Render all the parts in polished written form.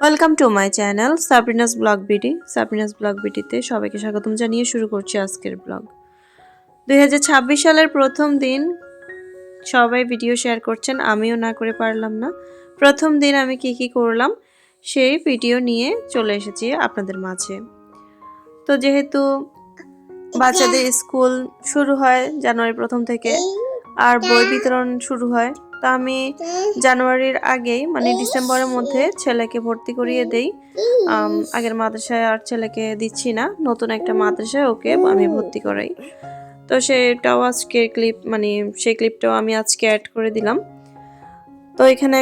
Welcome to my channel Sabrina's blog BD. Sabrina's blog বিডিতে সবাইকে স্বাগতম জানিয়ে শুরু করছি আজকের ব্লগ। 2026 সালের প্রথম দিন সবাই ভিডিও শেয়ার করছেন, আমিও না করে পারলাম না। প্রথম দিন আমি কি করলাম সেই ভিডিও নিয়ে চলে এসেছি আপনাদের মাঝে। তো যেহেতু বাচ্চাদের স্কুল শুরু হয় জানুয়ারি প্রথম থেকে আর বই বিতরণ শুরু হয়, তো আমি জানুয়ারির আগেই মানে ডিসেম্বরের মধ্যে ছেলেকে ভর্তি করিয়ে দেই। আগের মাদ্রাসায় আর ছেলেকে দিচ্ছি না, নতুন একটা মাদ্রাসায় ওকে আমি ভর্তি করাই। তো সেটাও আজকে ক্লিপ মানে সেই ক্লিপটাও আমি আজকে অ্যাড করে দিলাম। তো এখানে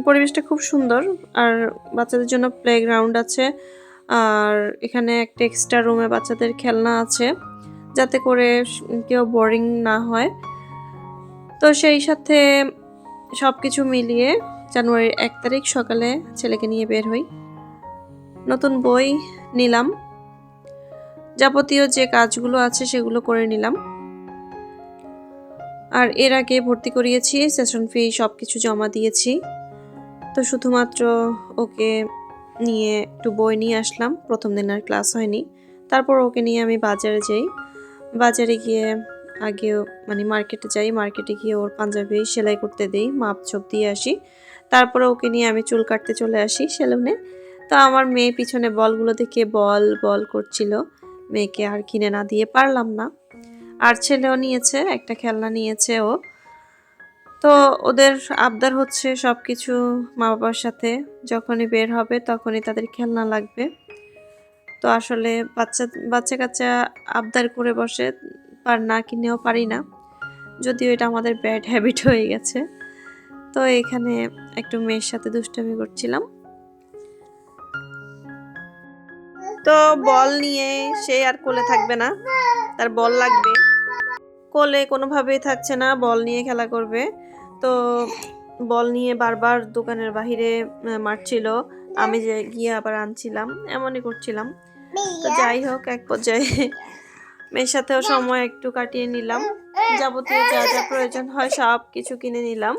পরিবেশটা খুব সুন্দর, আর বাচ্চাদের জন্য প্লেগ্রাউন্ড আছে, আর এখানে একটা এক্সট্রা রুমে বাচ্চাদের খেলনা আছে যাতে করে কেউ বোরিং না হয়। তো সেই সাথে সব কিছু মিলিয়ে জানুয়ারির 1 তারিখ সকালে ছেলেকে নিয়ে বের হই। নতুন বই নিলাম, যাবতীয় যে কাজগুলো আছে সেগুলো করে নিলাম। আর এর আগে ভর্তি করিয়েছি, সেশন ফি সব কিছু জমা দিয়েছি। তো শুধুমাত্র ওকে নিয়ে একটু বই নিয়ে আসলাম, প্রথম দিন আর ক্লাস হয়নি। তারপর ওকে নিয়ে আমি বাজারে যাই। বাজারে গিয়ে আগে মানে মার্কেটে যাই, মার্কেটে গিয়ে ওর পাঞ্জাবি সেলাই করতে দিই, মাপ ছোপ দিয়ে আসি। তারপরে ওকে নিয়ে আমি চুল কাটতে চলে আসি সেলুনে। তো আমার মেয়ে পিছনে বলগুলো দেখে বল বল করছিল, মেয়েকে আর কিনে না দিয়ে পারলাম না। আর ছেলেও নিয়েছে, একটা খেলনা নিয়েছে ও। তো ওদের আবদার হচ্ছে সব কিছু মা বাবার সাথে যখনই বের হবে তখনই তাদের খেলনা লাগবে। তো আসলে বাচ্চা কাচ্চা আবদার করে বসে, না কিনেও পারি না, যদিও এটা আমাদের ব্যাড হ্যাবিট হয়ে গেছে। তো এখানে একটু মেয়ের সাথে দুষ্টামি করছিলাম। তো বল নিয়ে সে আর কোলে থাকবে না, তার বল লাগবে। কোলে কোনোভাবেই থাকছে না, বল নিয়ে খেলা করবে। তো বল নিয়ে বারবার দোকানের বাহিরে মারছিল, আমি যে গিয়ে আবার আনছিলাম, এমনই করছিলাম। তো যাই হোক, এক পর্যায়ে মেয়ের সাথেও সময় একটু কাটিয়ে নিলাম, যাবতীয় যা যা প্রয়োজন হয় সব কিছু কিনে নিলাম।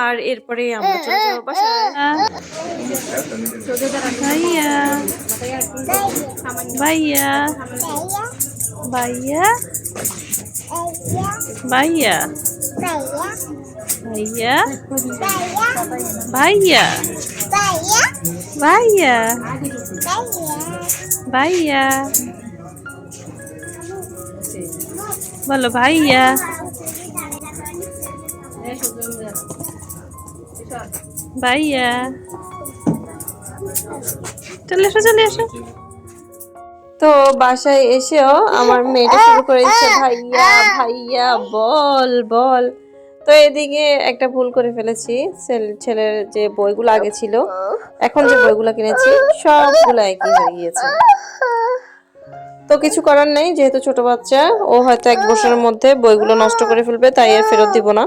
আর এরপরে আমরা চলে যাবো বাসায়। ভাইয়া ভাইয়া ভাইয়া ভাইয়া ভাইয়া ভাইয়া ভাইয়া ভাইয়া বলো ভাইয়া। ভাইয়া চলে এসো চলে এসো। তো বাসায় এসেও আমার মেয়েটা শুরু করেছে ভাইয়া ভাইয়া বল বল। তো এদিকে একটা ভুল করে ফেলেছি, ছেলের যে বইগুলো আগে ছিল এখন যে বইগুলো কিনেছি সবগুলো একই হয়ে গিয়েছে। তো কিছু করার নেই, যেহেতু ছোট বাচ্চা, ও হয়তো 1 বছরের মধ্যে বইগুলো নষ্ট করে ফেলবে, তাই আর ফেরত দিব না,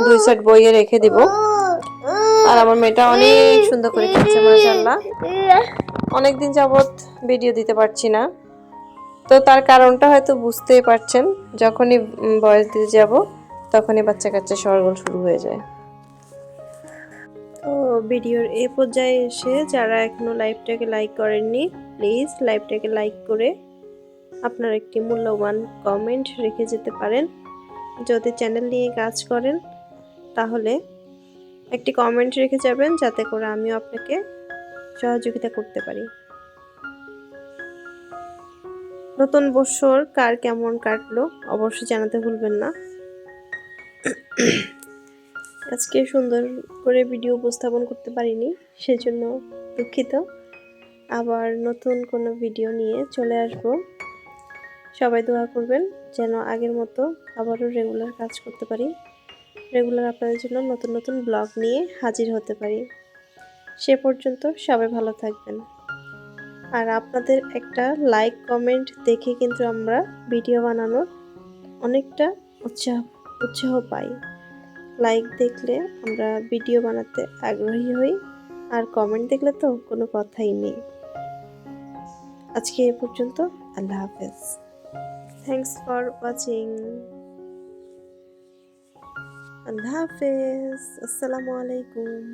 2 সেট বইয়ে রেখে দিব। আর আমার মেয়েটা অনেক সুন্দর করে খেলছে মাশাআল্লাহ। অনেকদিন যাবত ভিডিও দিতে পারছি না, তো তার কারণটা হয়তো বুঝতেই পারছেন, যখনই ভয়েস দিতে যাব তখনই বাচ্চা কাচ্চা শোরগোল শুরু হয়ে যায়। তো ভিডিওর এই পর্যায়ে এসে যারা এখনো লাইভটাকে লাইক করেননি, প্লিজ লাইভটাকে লাইক করে আপনার একটি মূল্যবান কমেন্ট রেখে যেতে পারেন। যদি চ্যানেল নিয়ে কাজ করেন তাহলে একটি কমেন্ট রেখে যাবেন, যাতে করে আমিও আপনাকে সহযোগিতা করতে পারি। নতুন বছর কার কেমন কাটলো অবশ্যই জানাতে ভুলবেন না। আজকে সুন্দর করে ভিডিও উপস্থাপন করতে পারিনি, সেজন্য দুঃখিত। আবার নতুন কোনো ভিডিও নিয়ে চলে আসব। সবাই দোয়া করবেন যেন আগের মতো আবারও রেগুলার কাজ করতে পারি, রেগুলার আপনাদের জন্য নতুন নতুন ব্লগ নিয়ে হাজির হতে পারি। সে পর্যন্ত সবাই ভালো থাকবেন। আর আপনাদের একটা লাইক কমেন্ট দেখে কিন্তু আমরা ভিডিও বানানোর অনেকটা উৎসাহ পাই। লাইক দেখলে আমরা ভিডিও বানাতে আগ্রহী হই, আর কমেন্ট দেখলে তো কোনো কথাই নেই। আজকে এ পর্যন্ত, আল্লাহ হাফেজ। Thanks for watching. আল্লাহ হাফেজ, আসসালামু আলাইকুম।